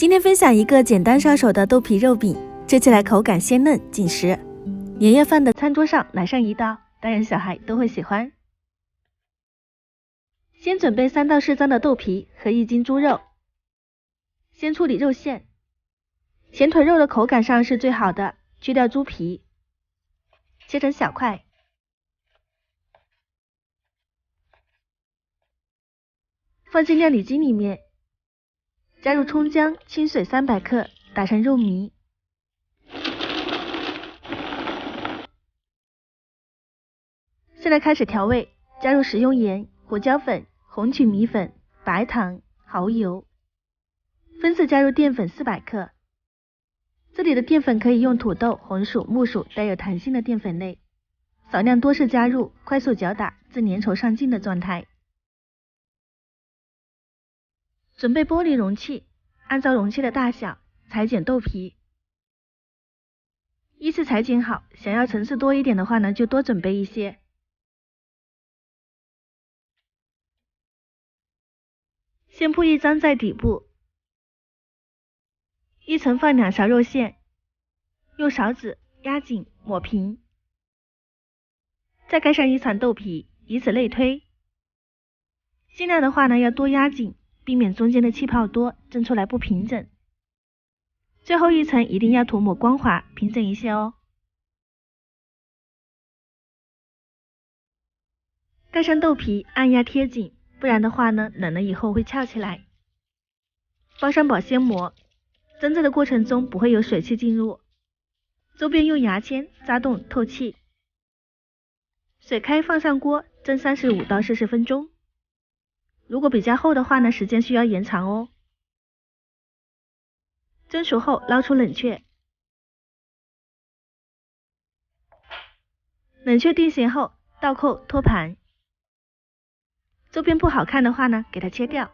今天分享一个简单上手的豆皮肉饼，吃起来口感鲜嫩紧实，年夜饭的餐桌上来上一道，大人小孩都会喜欢。先准备3到4张的豆皮和1斤猪肉，先处理肉馅。咸腿肉的口感上是最好的，去掉猪皮，切成小块。放进料理机里面，加入葱姜、清水300克，打成肉糜。现在开始调味，加入食用盐、胡椒粉、红曲米粉、白糖、蚝油，分次加入淀粉400克。这里的淀粉可以用土豆、红薯、木薯带有弹性的淀粉类，少量多次加入，快速搅打至粘稠上劲的状态。准备玻璃容器，按照容器的大小裁剪豆皮，依次裁剪好，想要层次多一点的话呢，就多准备一些。先铺1张在底部，一层放2勺肉馅，用勺子压紧抹平，再盖上1层豆皮，以此类推。尽量的话呢，要多压紧，避免中间的气泡多，蒸出来不平整。最后1层一定要涂抹光滑，平整一些哦。盖上豆皮，按压贴紧，不然的话呢，冷了以后会翘起来。包上保鲜膜，蒸制的过程中不会有水汽进入，周边用牙签扎洞透气。水开放上锅，蒸35到40分钟。如果比较厚的话呢，时间需要延长哦。蒸熟后捞出冷却，冷却定型后倒扣托盘，周边不好看的话呢，给它切掉。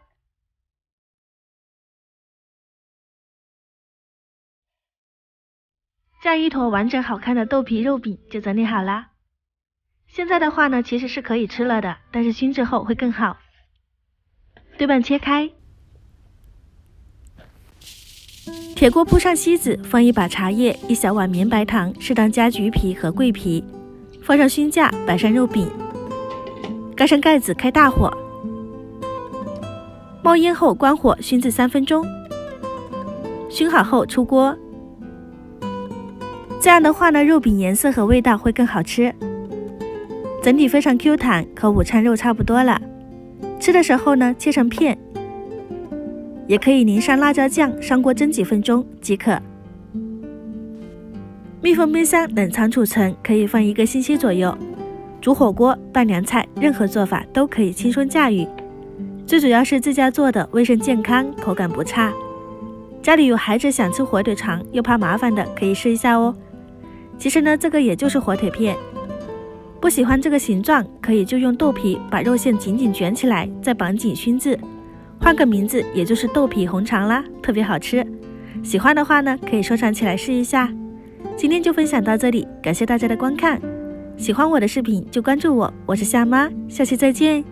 这样一坨完整好看的豆皮肉饼就整理好啦。现在的话呢，其实是可以吃了的，但是熏制后会更好。对半切开，铁锅铺上锡纸，放1把茶叶、1小碗绵白糖，适当加橘皮和桂皮，放上熏架，摆上肉饼，盖上盖子，开大火，冒烟后关火熏至3分钟，熏好后出锅。这样的话呢，肉饼颜色和味道会更好吃，整体非常 Q 弹，和午餐肉差不多了。吃的时候呢，切成片，也可以淋上辣椒酱，上锅蒸几分钟即可。密封冰箱冷藏储存，可以放1个星期左右。煮火锅、拌凉菜，任何做法都可以轻松驾驭。最主要是自家做的，卫生健康，口感不差。家里有孩子想吃火腿肠又怕麻烦的，可以试一下哦。其实呢，这个也就是火腿片。不喜欢这个形状，可以就用豆皮把肉馅紧紧卷起来，再绑紧熏制，换个名字也就是豆皮红肠啦，特别好吃。喜欢的话呢，可以收藏起来试一下。今天就分享到这里，感谢大家的观看。喜欢我的视频就关注我，我是夏妈，下期再见。